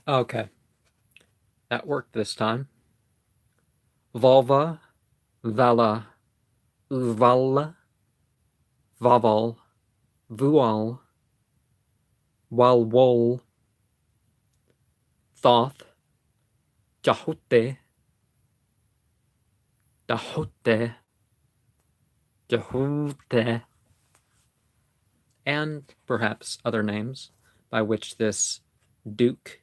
Okay, that worked this time. Volva, Vala, Uvall, Voval, Vual, Walwol, Thoth, Djhuty, Djhuty, Djwty, and perhaps other names by which this Duke,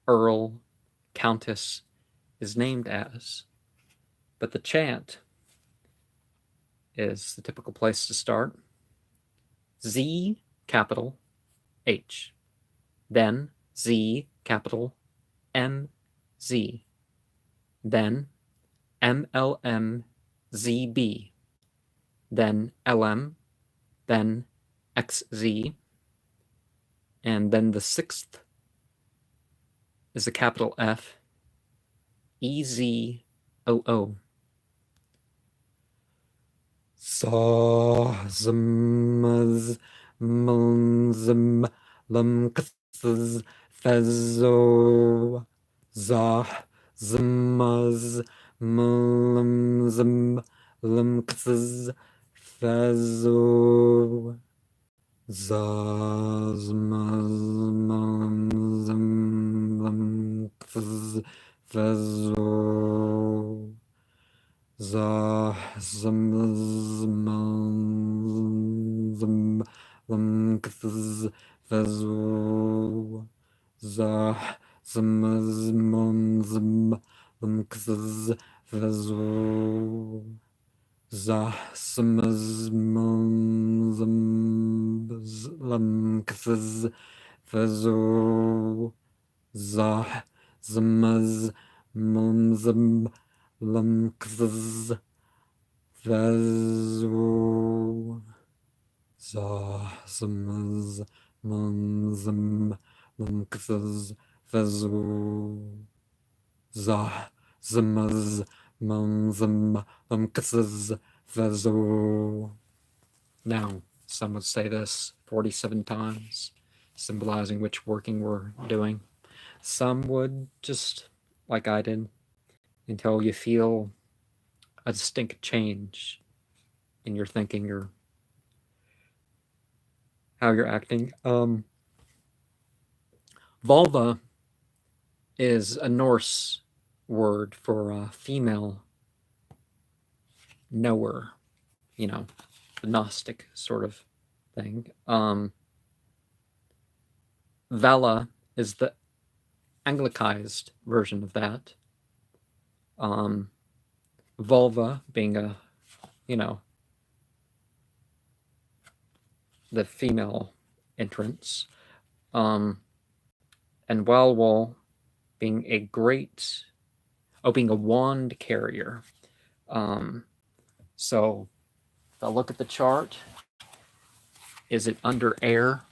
Earl, Countess is named as. But the chant is the typical place to start. Z, capital H. Then Z, capital M, Z. Then MLM-ZB. Then LM. Then XZ. And then the sixth is a capital F, EZOO. Sa zmaz mlzm lumkthz fezo za zmaz mlmzm lumkthz fezo za zmaz mlmzm lumkthz fezo za zm lumkthz fezo za zmzm lumkthz fezo za zmzm lumkthz fezo za zmzm lumkthz fezo za zmz mzm lumkthz fezo za zmz mzm lumkthz fezo. Now, some would say this 47 times, symbolizing which working we're doing. Some would just, like I did, until you feel a distinct change in your thinking or how you're acting. Vulva is a Norse word for a female knower, you know, the Gnostic sort of thing. Vala is the Anglicized version of that. Vulva being a, you know, the female entrance. And Walwol being a great, being a wand carrier. So if I look at the chart, is it under air?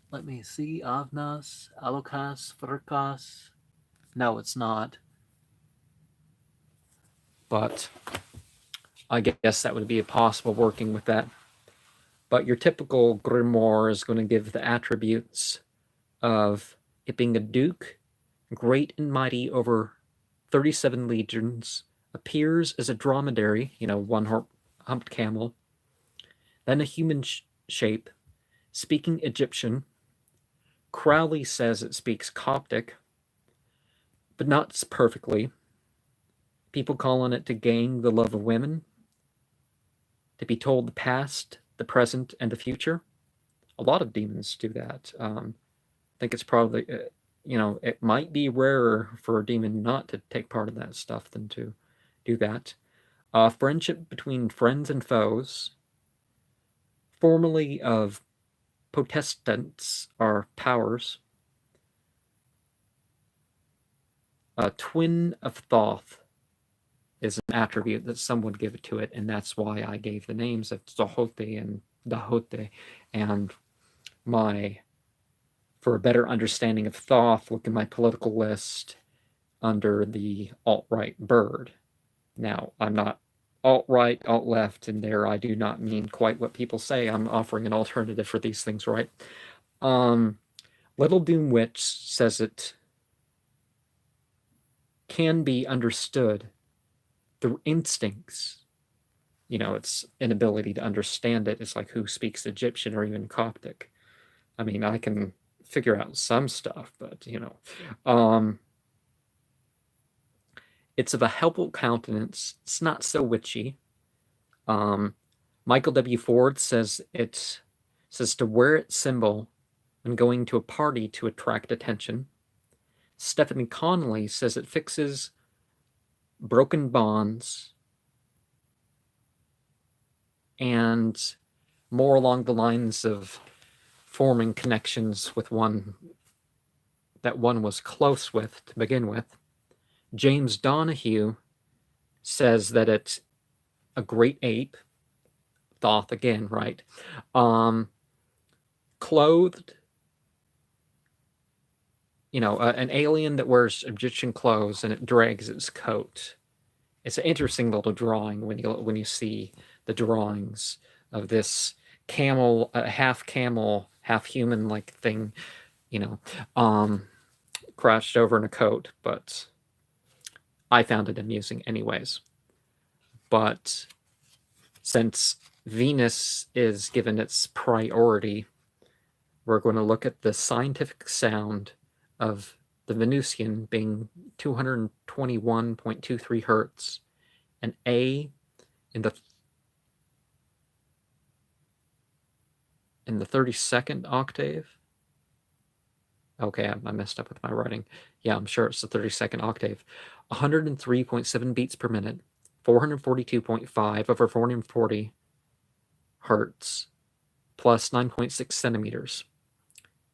Let me see. Avnas, Alokas, Frkas. No, it's not. But I guess that would be a possible working with that. But your typical grimoire is going to give the attributes of it being a duke, great and mighty over 37 legions, appears as a dromedary, you know, one-humped camel, then a human shape, speaking Egyptian. Crowley says it speaks Coptic, but not perfectly. People call on it to gain the love of women, to be told the past, the present, and the future. A lot of demons do that. I think it's probably, you know, it might be rarer for a demon not to take part in that stuff than to do that. Friendship between friends and foes, formerly of potestants are powers. A twin of Thoth is an attribute that some would give it to it, and that's why I gave the names of Djhuty and Djhuty. And for a better understanding of Thoth, look at my political list under the alt-right bird. Now, I'm not alt-right, alt-left, and there I do not mean quite what people say. I'm offering an alternative for these things, right? Little Doom Witch says it can be understood through instincts. You know, its inability to understand it is like who speaks Egyptian or even Coptic. I mean, I can figure out some stuff, but you know, it's of a helpful countenance. It's not so witchy. Michael W. Ford says to wear its symbol when going to a party to attract attention. Stephanie Connolly says it fixes broken bonds and more along the lines of forming connections with one that one was close with to begin with. James Donahue says that it's a great ape, Thoth again, right? Clothed, you know, an alien that wears Egyptian clothes and it drags its coat. It's an interesting little drawing when you see the drawings of this camel, half human like thing, you know, crouched over in a coat. But I found it amusing anyways. But since Venus is given its priority, we're going to look at the scientific sound of the Venusian being 221.23 hertz, and A in the 32nd octave. Okay, I messed up with my writing. Yeah, I'm sure it's the 32nd octave. 103.7 beats per minute, 442.5 over 440 hertz, plus 9.6 centimeters.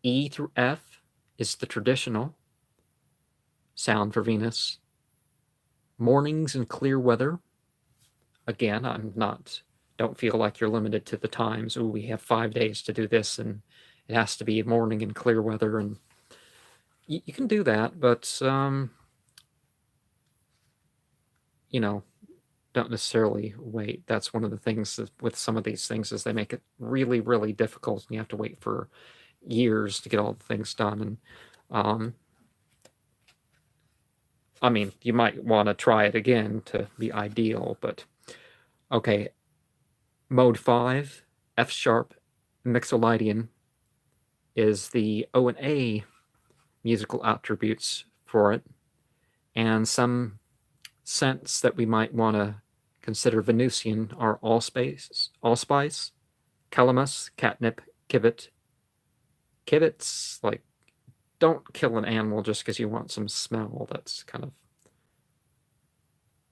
E through F is the traditional sound for Venus. Mornings and clear weather. Again, don't feel like you're limited to the times. Oh, we have 5 days to do this, and it has to be morning and clear weather, and you can do that, but you know, don't necessarily wait. That's one of the things with some of these things is they make it really, really difficult, and you have to wait for years to get all the things done. And I mean, you might want to try it again to be ideal, but okay. Mode 5, F sharp, Mixolydian, is the O and A musical attributes for it, and some scents that we might want to consider Venusian are allspice, calamus, catnip, kivit. Kivit's like, don't kill an animal just because you want some smell.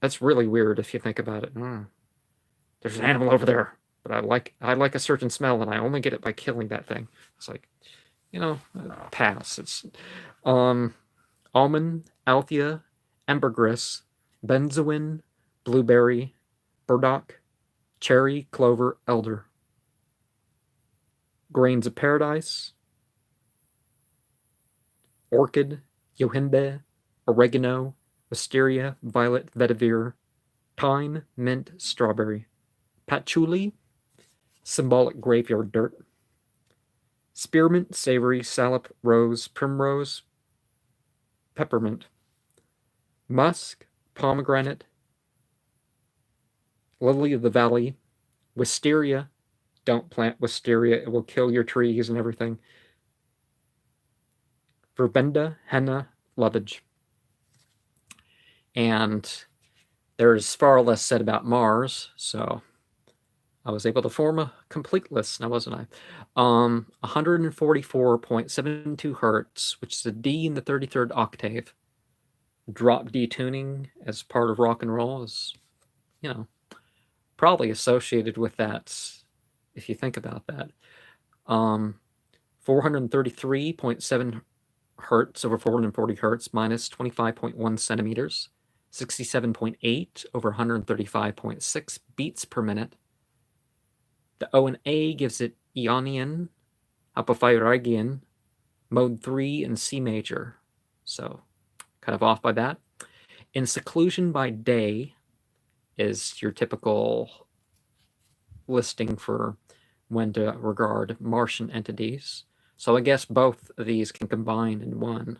That's really weird if you think about it. There's an animal over there, but I like a certain smell, and I only get it by killing that thing. It's like, you know, pass. It's almond, althea, ambergris, benzoin, blueberry, burdock, cherry, clover, elder. Grains of paradise, orchid, yohimbe, oregano, wisteria, violet, vetiver, thyme, mint, strawberry. Patchouli, symbolic graveyard dirt. Spearmint, savory, salep, rose, primrose, peppermint. Musk, pomegranate, lily of the valley, wisteria. Don't plant wisteria, it will kill your trees and everything. Verbena, henna, lovage. And there's far less said about Mars, so I was able to form a complete list now, wasn't I? 144.72 hertz, which is a D in the 33rd octave. Drop D tuning as part of rock and roll is, you know, probably associated with that, if you think about that. 433.7 hertz over 440 hertz minus 25.1 centimeters. 67.8 over 135.6 beats per minute. The O and A gives it Ionian, Apophyragian, mode 3 in C major. So kind of off by that. In seclusion by day is your typical listing for when to regard Martian entities. So I guess both of these can combine in one.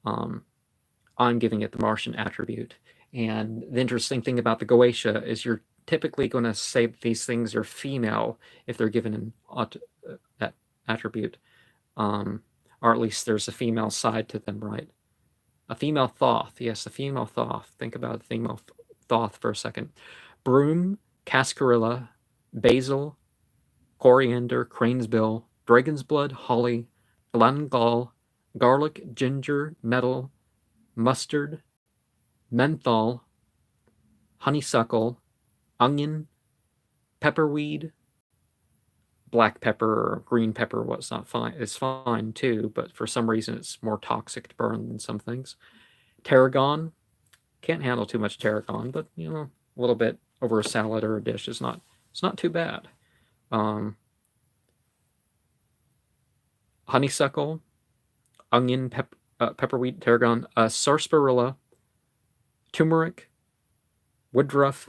I'm giving it the Martian attribute. And the interesting thing about the Goetia is you're typically going to say that these things are female if they're given that attribute. Or at least there's a female side to them, right? A female Thoth. Yes, a female Thoth. Think about a female Thoth for a second. Broom, cascarilla, basil, coriander, crane's bill, dragon's blood, holly, galangal, garlic, ginger, nettle, mustard, menthol, honeysuckle, onion, pepperweed, black pepper or green pepper, what's not fine, is fine too, but for some reason it's more toxic to burn than some things. Tarragon, can't handle too much tarragon, but you know, a little bit over a salad or a dish is not, it's not too bad. Honeysuckle, onion, pepperweed, tarragon, sarsaparilla, turmeric, woodruff,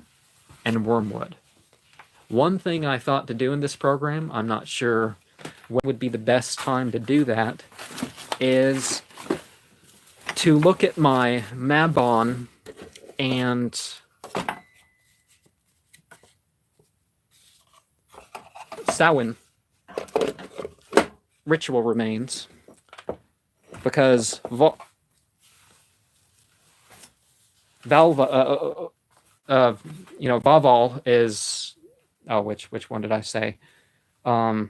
and wormwood. One thing I thought to do in this program, I'm not sure when would be the best time to do that, is to look at my Mabon and Samhain ritual remains, because Vulva, Voval is, oh, which one did I say? The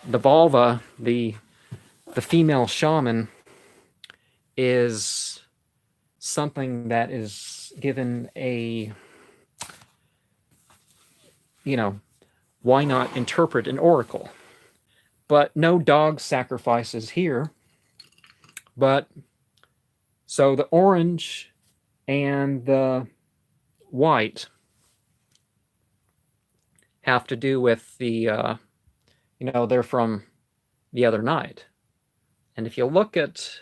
Volva, the female shaman, is something that is given a, why not interpret an oracle? But no dog sacrifices here. But so the orange and the white have to do with the, they're from the other night. And if you look at,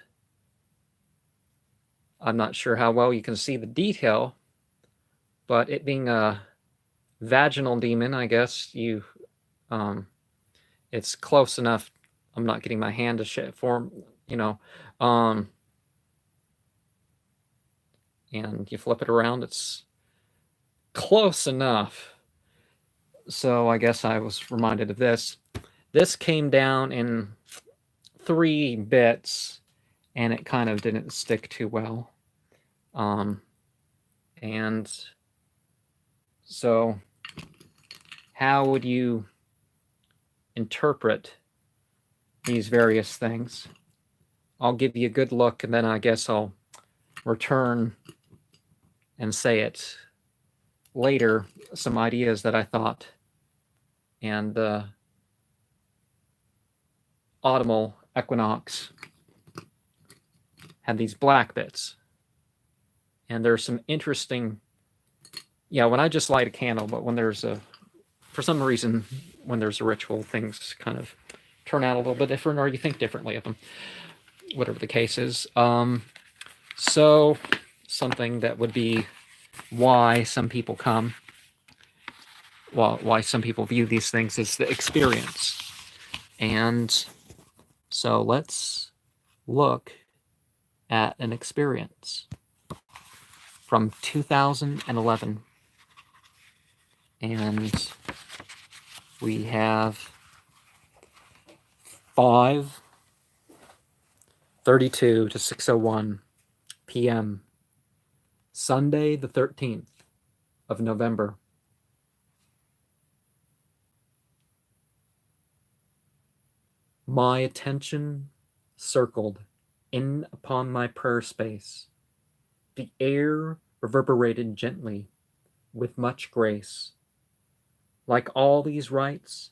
I'm not sure how well you can see the detail, but it being a vaginal demon, I guess it's close enough. I'm not getting my hand to form, and you flip it around, it's close enough. So I guess I was reminded of this. This came down in 3 bits, and it kind of didn't stick too well. And so how would you interpret these various things? I'll give you a good look, and then I guess I'll return and say it later, some ideas that I thought. And the autumnal equinox had these black bits. And there's some interesting, when I just light a candle, but when there's for some reason, when there's a ritual, things kind of turn out a little bit different, or you think differently of them, whatever the case is. So something that would be why some people come, why some people view these things, is the experience. And so let's look at an experience from 2011. And we have 5:32 to 6:01 p.m. Sunday the 13th of November. My attention circled in upon my prayer space. The air reverberated gently with much grace. Like all these rites,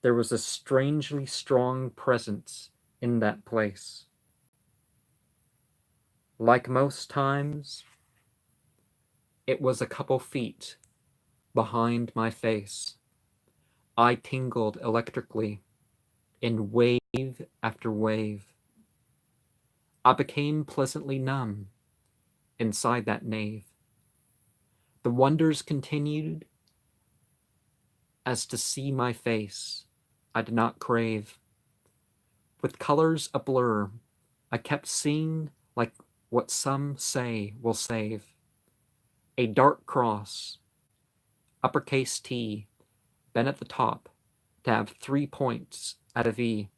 there was a strangely strong presence in that place. Like most times, it was a couple feet behind my face. I tingled electrically in wave after wave. I became pleasantly numb inside that nave. The wonders continued as to see my face I did not crave. With colors a blur, I kept seeing like what some say will save. A dark cross, uppercase T, bent at the top, to have 3 points at a V.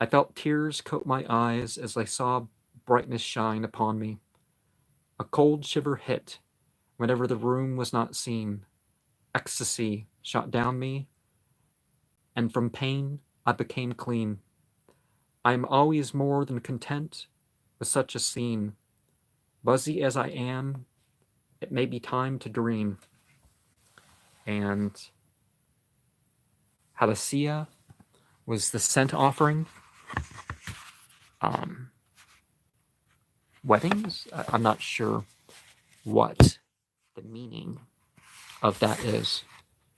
I felt tears coat my eyes as I saw brightness shine upon me. A cold shiver hit whenever the room was not seen. Ecstasy shot down me, and from pain I became clean. I am always more than content with such a scene. Buzzy as I am, it may be time to dream. And Halasia was the scent offering. Weddings? I'm not sure what the meaning of that is.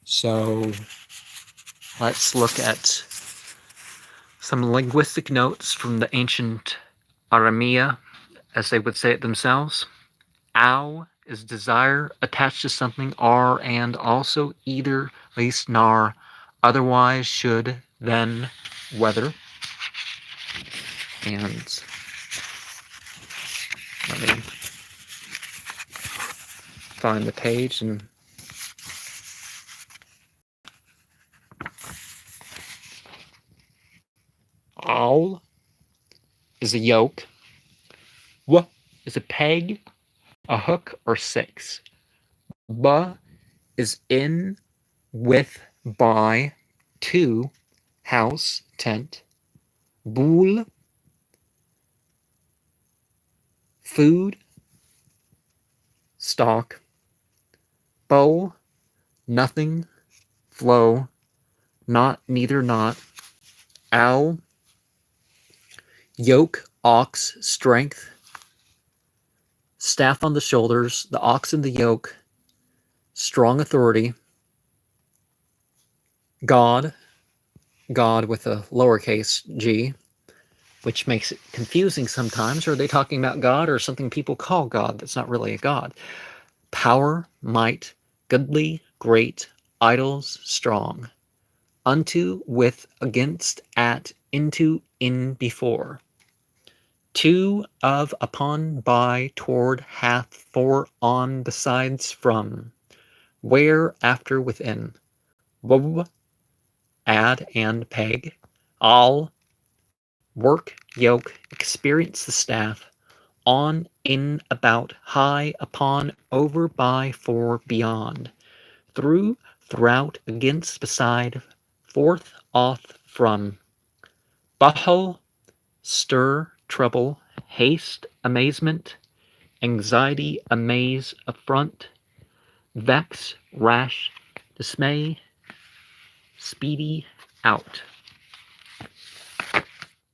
So let's look at some linguistic notes from the ancient Aramea, as they would say it themselves. Au is desire attached to something, ar and also either, least nar, otherwise should, then, whether. And let me find the page and Al is a yoke. W is a peg, a hook, or 6. B is in, with, by, to, house, tent. Bool, food, stock. Bow, nothing, flow, not, neither, not. Ow, yoke, ox, strength. Staff on the shoulders, the ox in the yoke, strong authority. God, God with a lowercase g, which makes it confusing sometimes. Are they talking about God or something people call God that's not really a God? Power, might, goodly, great, idols, strong. Unto, with, against, at, into, in, before. To, of, upon, by, toward, hath, for, on, besides, from. Where, after, within. Wub, add, and, peg. All, work, yoke, experience the staff. On, in, about, high, upon, over, by, for, beyond. Through, throughout, against, beside, forth, off, from. Bahal, stir, trouble, haste, amazement, anxiety, amaze, affront, vex, rash, dismay, speedy, out.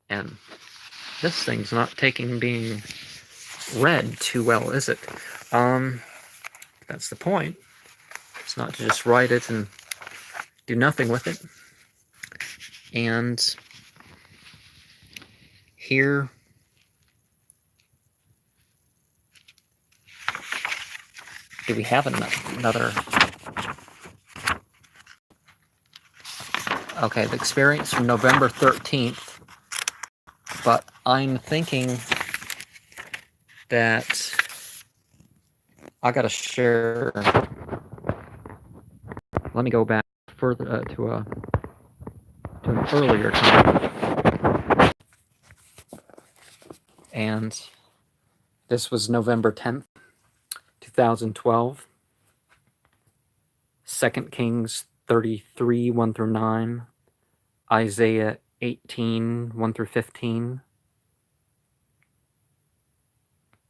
And this thing's not taking being read too well, is it? That's the point. It's not to just write it and do nothing with it. And here do we have another? Okay, the experience from November 13th. But I'm thinking that I gotta share. Let me go back further to an earlier time. And this was November 10th, 2012. 2 Kings 33, 1 through 9. Isaiah 18, 1 through 15.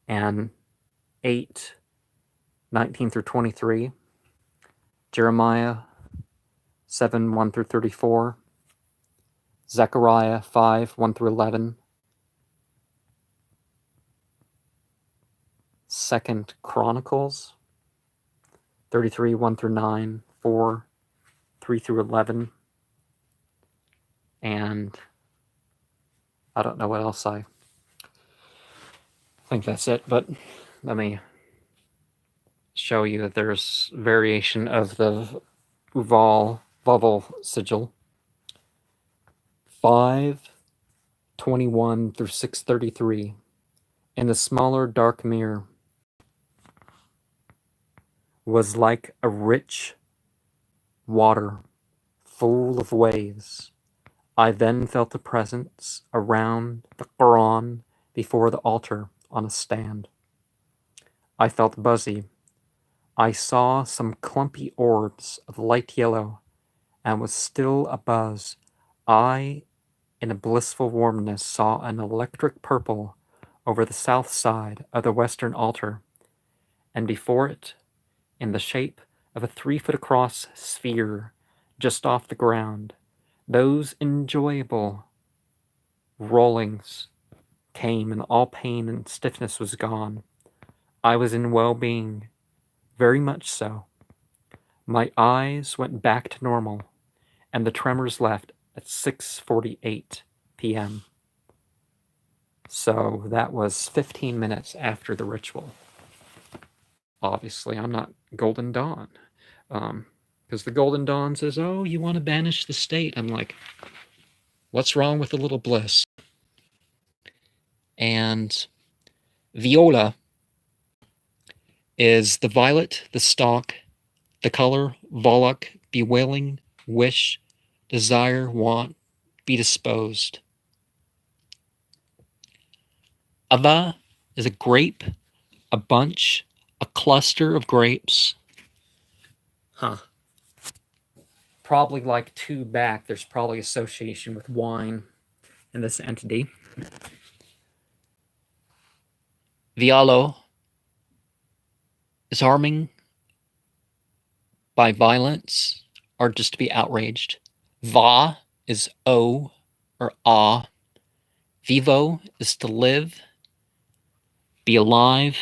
And 8, 19 through 23. Jeremiah 7, 1 through 34. Zechariah 5, 1 through 11. 2 Chronicles 33, 1 through 9, 4, 3 through 11. And I don't know what else. I think that's it, but let me show you that there's variation of the Uvall Voval sigil, 5:21 through 6:33, in the smaller dark mirror, was like a rich water full of waves. I then felt a presence around the Quran before the altar on a stand. I felt buzzy. I saw some clumpy orbs of light yellow and was still abuzz. I, in a blissful warmness, saw an electric purple over the south side of the western altar, and before it, in the shape of a 3-foot across sphere just off the ground, those enjoyable rollings came, and all pain and stiffness was gone. I was in well-being, very much so. My eyes went back to normal, and the tremors left at 6:48 p.m. So that was 15 minutes after the ritual. Obviously, I'm not Golden Dawn. Because the Golden Dawn says, oh, you want to banish the state. I'm like, what's wrong with a little bliss? And viola is the violet, the stalk, the color, volok, bewailing, wish, desire, want, be disposed. Ava is a grape, a bunch, a cluster of grapes. Probably like 2 back, there's probably association with wine in this entity. Vialo is harming by violence or just to be outraged. Va is O or ah. Vivo is to live, be alive,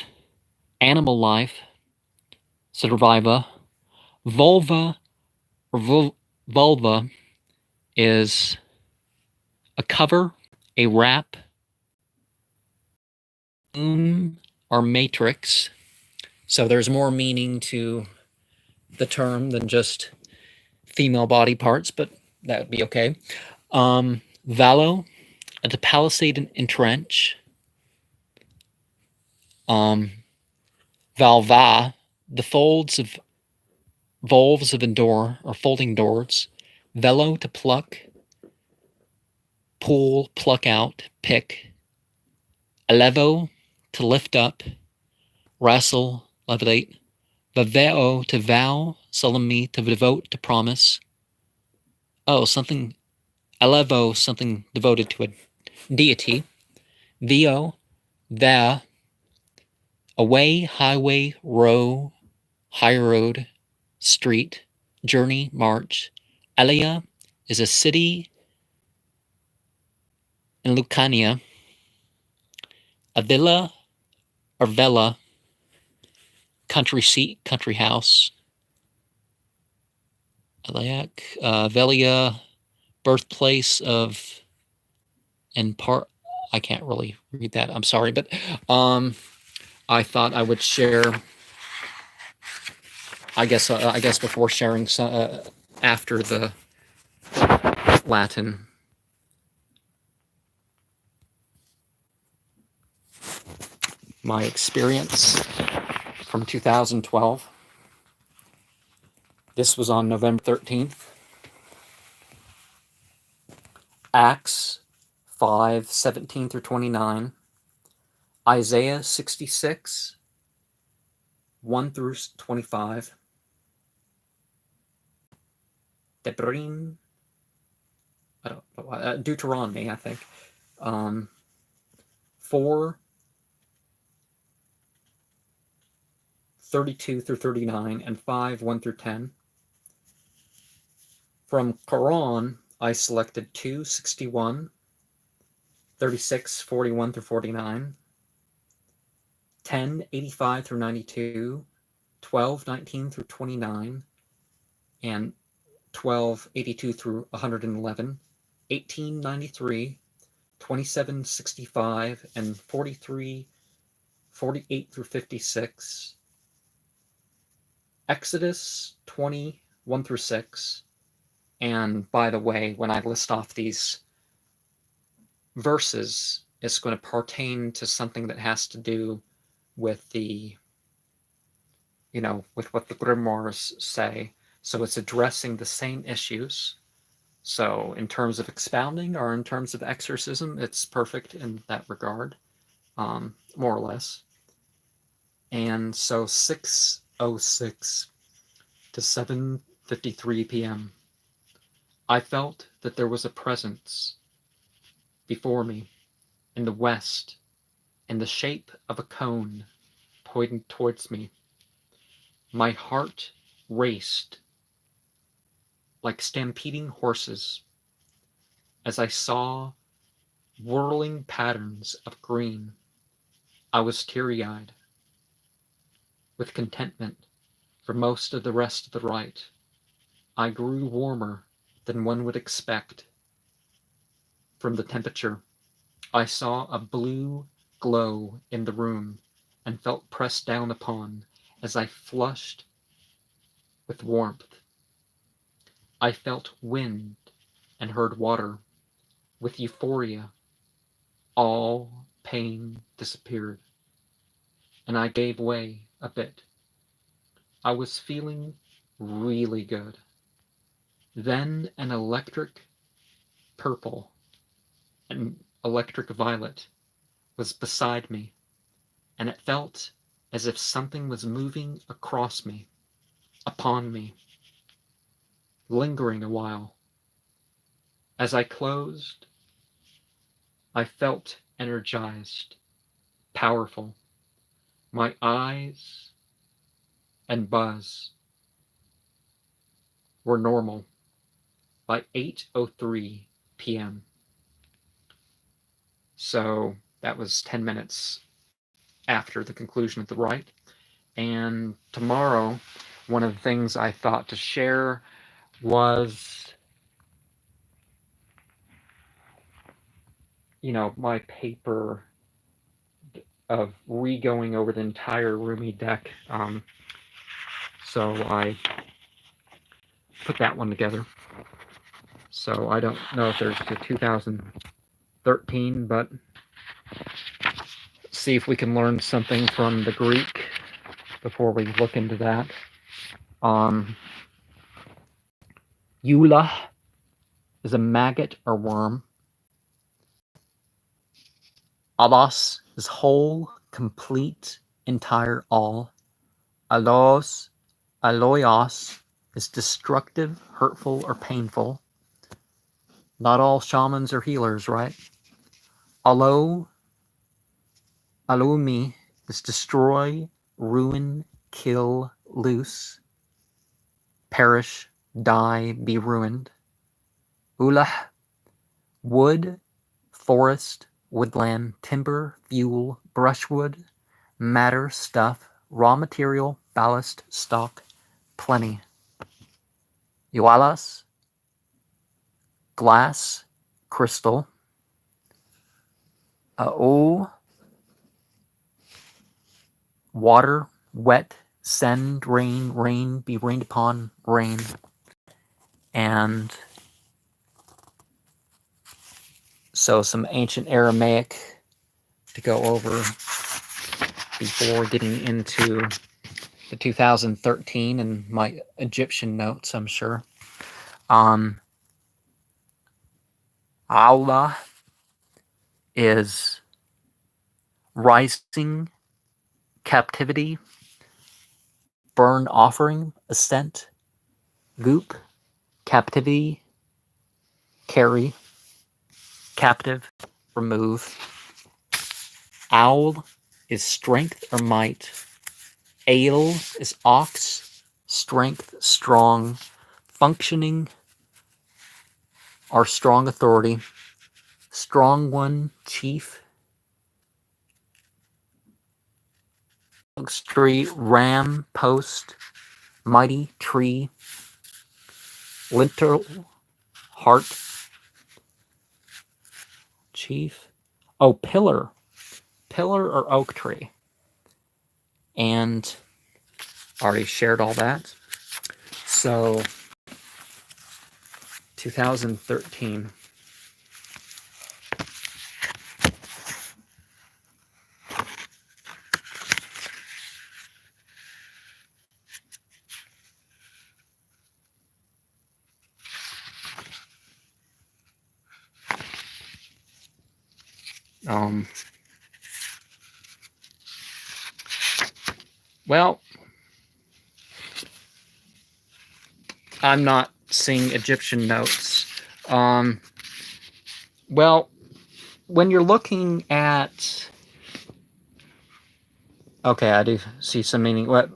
animal life, surviva. Volva or vulva is a cover, a wrap, or matrix. So there's more meaning to the term than just female body parts, but that would be okay. Valo, to palisade and entrench. Valva, the folds of volves of endure, or folding doors. Velo, to pluck. Pull, pluck out, pick. Elevo, to lift up. Wrestle, levitate. Vaveo, to vow. Solemnly, to devote, to promise. Oh, something. Elevo, something devoted to a deity. Vio, va. Away, highway, row, high road, street, journey, march. Elia is a city in Lucania. A villa or vela, country seat, country house. Eliac, Velia, birthplace of, and part, I can't really read that, I'm sorry, but I thought I would share, I guess before sharing after the Latin. My experience from 2012. This was on November 13th. Acts 5:17 through 29. Isaiah 66, 1 through 25. Debrim, I don't know, Deuteronomy, I think. 4, 32 through 39, and 5, 1 through 10. From Quran, I selected 2:61, 36, 41 through 49, 10:85 through 92, 12:19 through 29, and 12:82 through 111, 18:93, 27:65, and 43:48 through 56. Exodus 20, 1 through 6. And by the way, when I list off these verses, it's going to pertain to something that has to do with the, with what the grimoires say. So it's addressing the same issues. So in terms of expounding or in terms of exorcism, it's perfect in that regard, more or less. And so 6:06 to 7:53 p.m., I felt that there was a presence before me in the west in the shape of a cone pointing towards me. My heart raced like stampeding horses as I saw whirling patterns of green. I was teary-eyed with contentment for most of the rest of the rite. I grew warmer than one would expect from the temperature. I saw a blue glow in the room and felt pressed down upon as I flushed with warmth. I felt wind and heard water. With euphoria, all pain disappeared, and I gave way a bit. I was feeling really good. Then an electric purple and electric violet was beside me, and it felt as if something was moving across me, upon me, lingering a while. As I closed, I felt energized, powerful. My eyes and buzz were normal by 8:03 p.m. So that was 10 minutes after the conclusion of the rite. And tomorrow, one of the things I thought to share was, my paper of re-going over the entire Rumi deck. So I put that one together. So I don't know if there's the 2013, but see if we can learn something from the Greek before we look into that. Eula is a maggot or worm. Alos is whole, complete, entire, all. Aloios is destructive, hurtful, or painful. Not all shamans are healers, right? Alumi is destroy, ruin, kill, loose, perish, die, be ruined. Ulah, wood, forest, woodland, timber, fuel, brushwood, matter, stuff, raw material, ballast, stock, plenty. Ualas, glass, crystal. Water, wet, send, rain, be rained upon, rain. And so some ancient Aramaic to go over before getting into the 2013 and my Egyptian notes, I'm sure. Allah is rising, captivity, burn offering, ascent, goop, captivity, carry, captive, remove. Owl is strength or might. Ale is ox, strength, strong, functioning, or strong authority. Strong one, chief. Tree, ram, post, mighty, tree. Lintel, heart, chief. Oh, pillar or oak tree. And already shared all that. So 2013. Well, I'm not seeing Egyptian notes. Well, when you're looking at... Okay, I do see some meaning. What?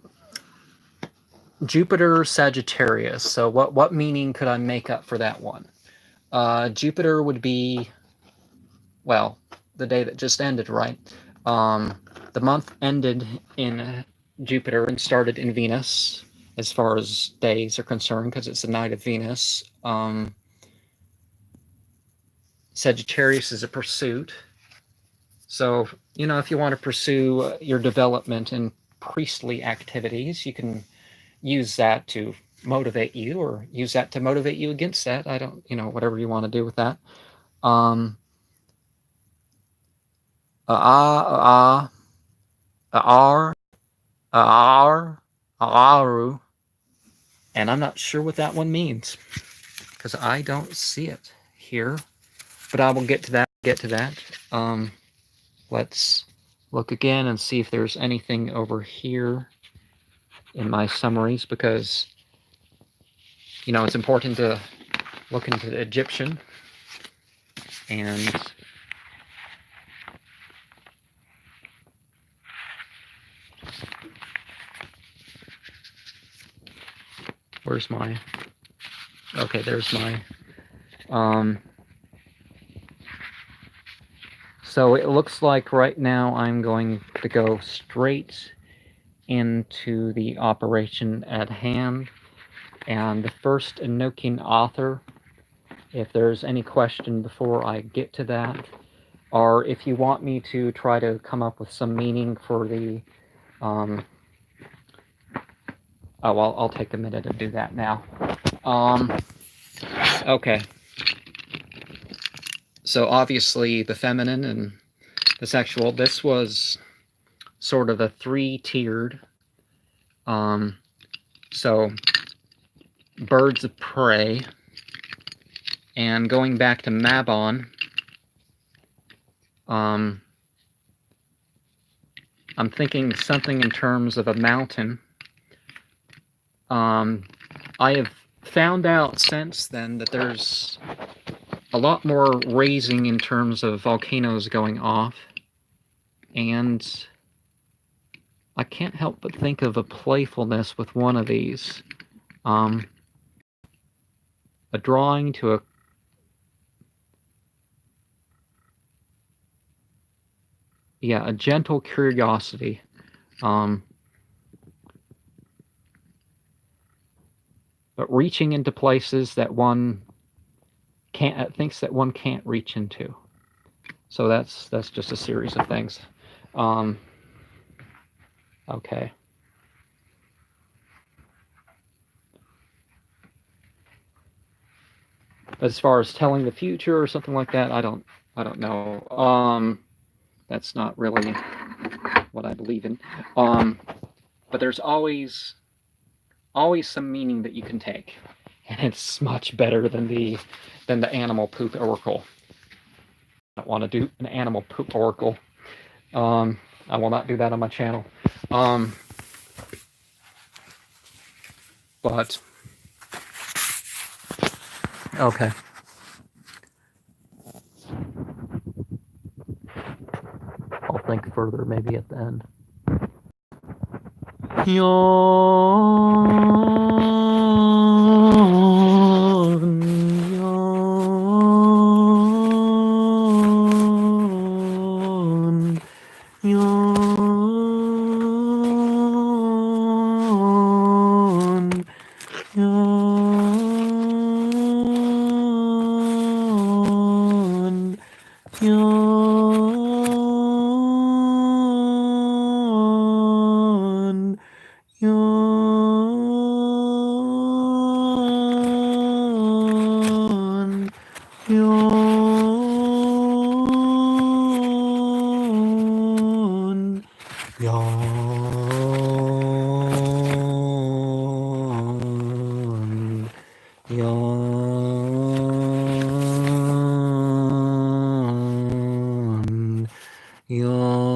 Jupiter Sagittarius. So what meaning could I make up for that one? Jupiter would be, well, the day that just ended, right? The month ended in Jupiter and started in Venus, as far as days are concerned, because it's the night of Venus. Sagittarius is a pursuit. So, you know, if you want to pursue your development in priestly activities, you can use that to motivate you, or use that to motivate you against that. I don't, you know, whatever you want to do with that. Aru, and I'm not sure what that one means, because I don't see it here, but I will get to that. Let's look again and see if there's anything over here in my summaries, because, you know, it's important to look into the Egyptian. And where's my... Okay, there's my... So it looks like right now I'm going to go straight into the operation at hand, and the First Enochian Aethyr. If there's any question before I get to that, or if you want me to try to come up with some meaning for the... Oh, well, I'll take a minute to do that now. Okay. So obviously the feminine and the sexual, this was sort of a three-tiered. So birds of prey, and going back to Mabon, I'm thinking something in terms of a mountain. I have found out since then that there's a lot more raising in terms of volcanoes going off, and I can't help but think of a playfulness with one of these. A drawing to a... Yeah, a gentle curiosity. But reaching into places that one thinks that one can't reach into. So that's just a series of things. Okay. As far as telling the future or something like that, I don't know. That's not really what I believe in. But there's always some meaning that you can take, and it's much better than the animal poop oracle. I don't want to do an animal poop oracle. I will not do that on my channel. But okay. I'll think further maybe at the end. Yawn, yawn, yawn, yawn, yawn, yawn, Yawn. Yawn. Yawn.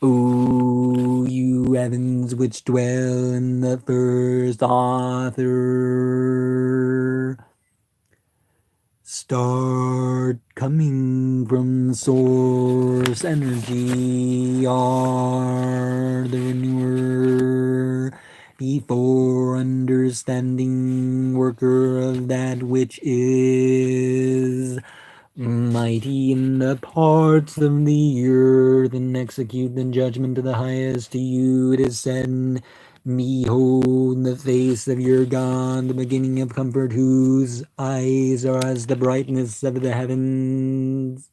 O you heavens which dwell in the first author, start coming from source energy, are the renewer, before understanding, worker of that which is, mighty in the parts of the earth, and execute the judgment of the highest. To you it is said, behold the face of your God, the beginning of comfort, whose eyes are as the brightness of the heavens,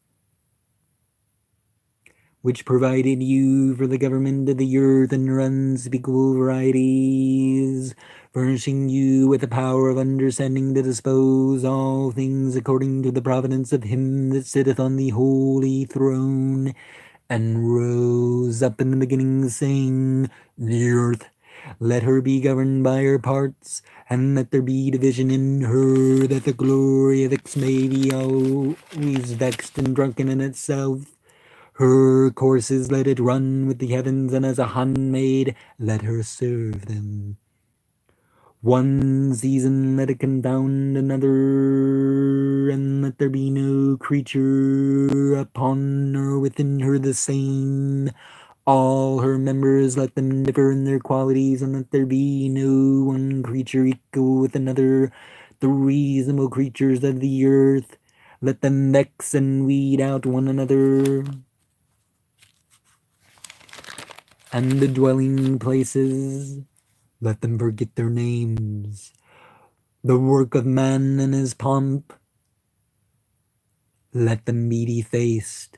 which provided you for the government of the earth and unspeakable varieties, furnishing you with the power of understanding to dispose all things according to the providence of him that sitteth on the holy throne, and rose up in the beginning, saying, the earth, let her be governed by her parts, and let there be division in her, that the glory of it may be always vexed and drunken in itself. Her courses let it run with the heavens, and as a handmaid let her serve them. One season let it confound another, and let there be no creature upon or within her the same. All her members let them differ in their qualities, and let there be no one creature equal with another. The reasonable creatures of the earth, let them vex and weed out one another. And the dwelling places, let them forget their names. The work of man and his pomp, let them be defaced.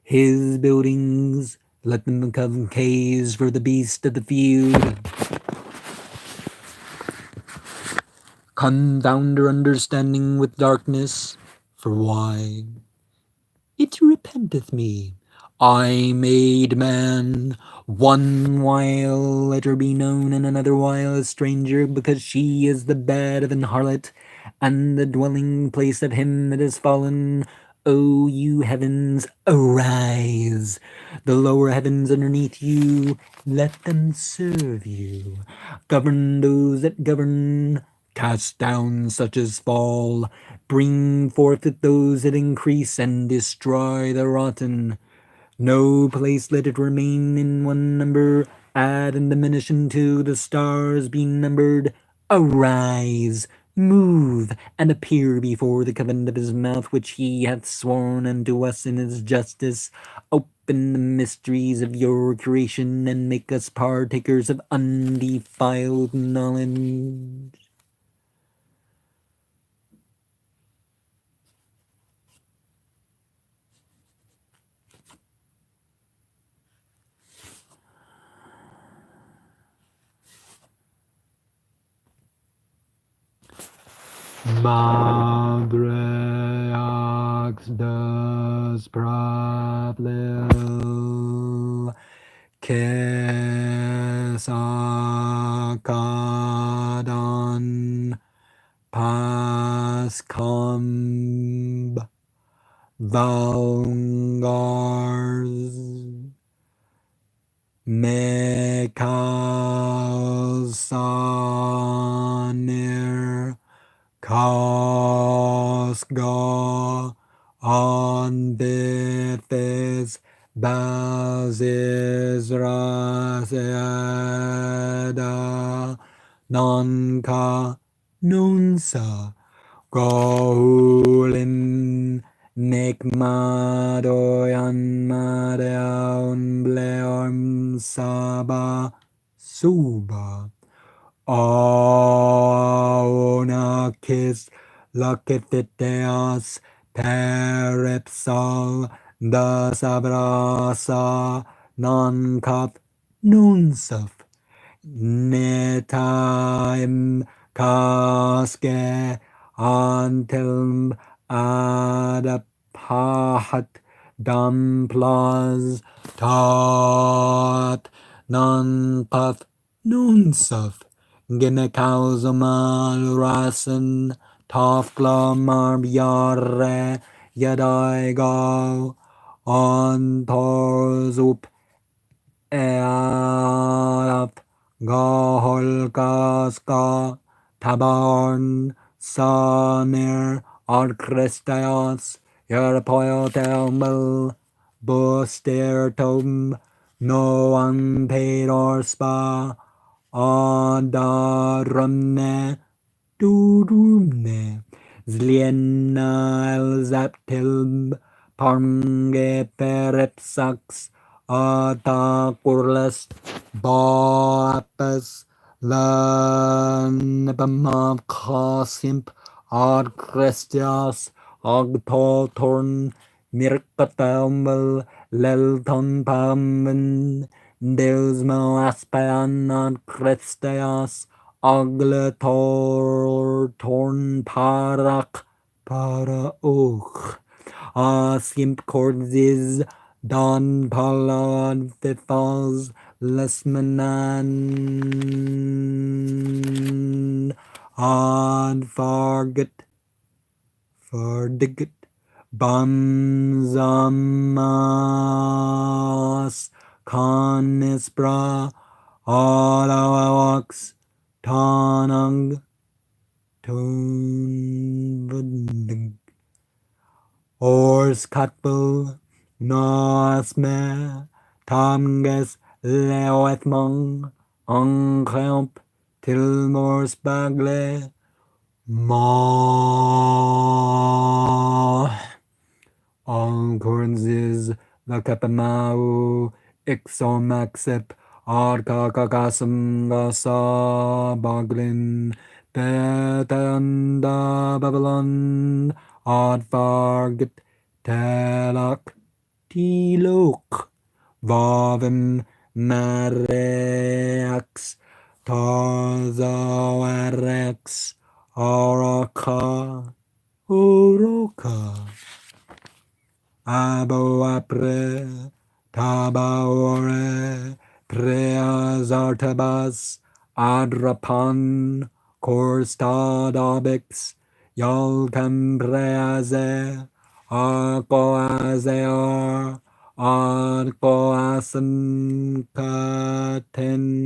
His buildings, let them become caves for the beast of the field. Confound her understanding with darkness, for why? It repenteth me. I made man, one while let her be known, and another while a stranger, because she is the bed of an harlot, and the dwelling place of him that is fallen. O you heavens, arise! The lower heavens underneath you, let them serve you. Govern those that govern, cast down such as fall, bring forth those that increase, and destroy the rotten. No place let it remain in one number, add and diminish until the stars be numbered. Arise, move, and appear before the covenant of his mouth, which he hath sworn unto us in his justice. Open the mysteries of your creation, and make us partakers of undefiled knowledge. Madreax des Praplil Kesakadan Pascomb Valgars Mekalsanir Kasga on Bethis Bazizraseda Nonka Nunsa Gohulim Nikmadoyan Madeon Bleorm Saba Suba Aonakis Lakithiteas Peripsal Dasabrasa Nankath Nunsaf Netaim kaske antilm adapahat damplas tot nunpath nunsuf ginekauzumal rasen tofglamar yare yadaigo on torzup Earl Gaholgaska Tabarn Sanir Archristios Yerpoiotelmel Bustertum No Pedor Spa Adarumne Dudumne Zliena Elzaptil Parnge Perepsax Ata Kurles Bapas Lanabamav Kasimp Ad Christias Agtotorn Mirkatamel Lelton Pamen Deusmo Aspan Ad Christias Agletor Torn Parak Para Och Skimp Cordzis Don Palad Fifals Lesmanan Ad Fardiget Banzamas Canisbra Alawax Tanang Tunvading Ors Katbul Nosme Tamges Leoethmong Onkelp Tilmors Bagle Ma Oncornzis Lakapamau Ixomaxip Arkakakasam Gasa Baglin Betanda Babylon Advargit Telak Tilok Vavim Marex Tarzawarex Araka Uroka Aboapre Tabaore Preazartabas Adrapan Korstadabix Yalcam Preaze Arcoazear Arcoasem Kateng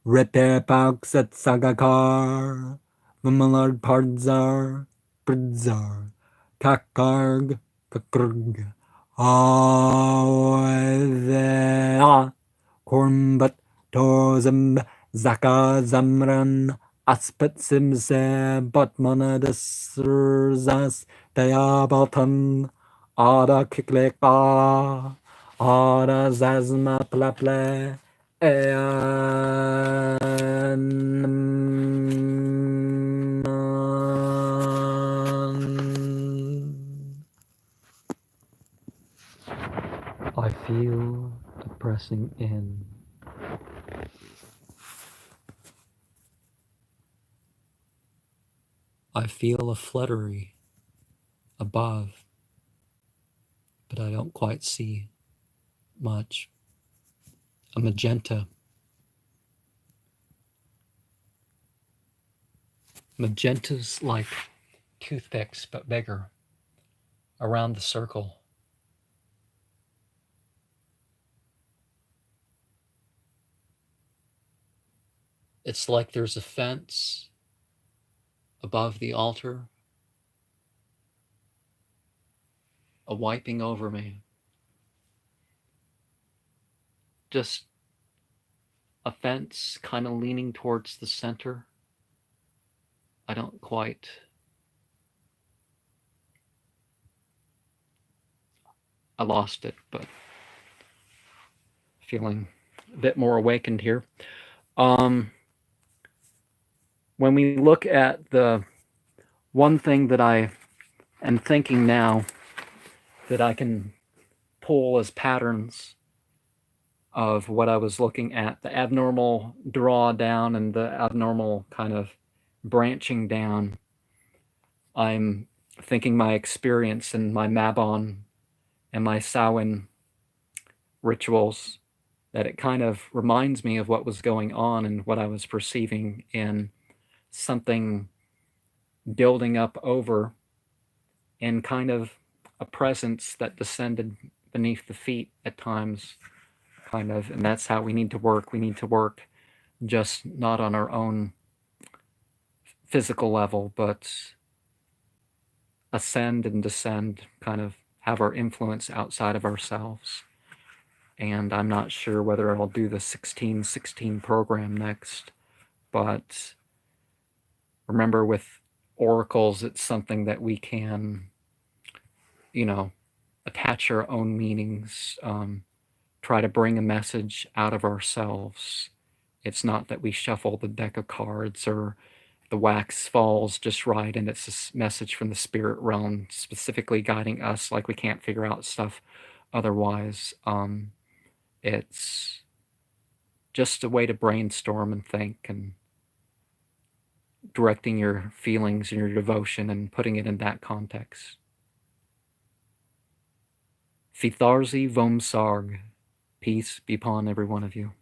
Repair Pax at Sagakar Vimalard Pardzar Pridzar Kakarg Kakrg Awedea Kormbat Torzim Zaka Zamran Aspet Simse Batmanadasurzas Diabatan Ada Kikleka Ada Zazma Plaple I feel the pressing in. I feel a fluttery above, but I don't quite see much. A magenta. Magenta's like toothpicks, but bigger, around the circle. It's like there's a fence above the altar, a wiping over me. Just a fence kind of leaning towards the center. I don't quite. I lost it, but feeling a bit more awakened here. When we look at the one thing that I am thinking now that I can pull as patterns of what I was looking at, the abnormal drawdown and the abnormal kind of branching down. I'm thinking my experience and my Mabon and my Samhain rituals, that it kind of reminds me of what was going on and what I was perceiving in something building up over, and kind of a presence that descended beneath the feet at times, kind of. And that's how we need to work. We need to work just not on our own physical level, but ascend and descend, kind of have our influence outside of ourselves. And I'm not sure whether I'll do the 1616 program next, but remember, with oracles, it's something that we can, attach our own meanings, try to bring a message out of ourselves. It's not that we shuffle the deck of cards or the wax falls just right and it's a message from the spirit realm specifically guiding us, like we can't figure out stuff otherwise. It's just a way to brainstorm and think, and directing your feelings and your devotion and putting it in that context. Fitharzi Vom Sarg. Peace be upon every one of you.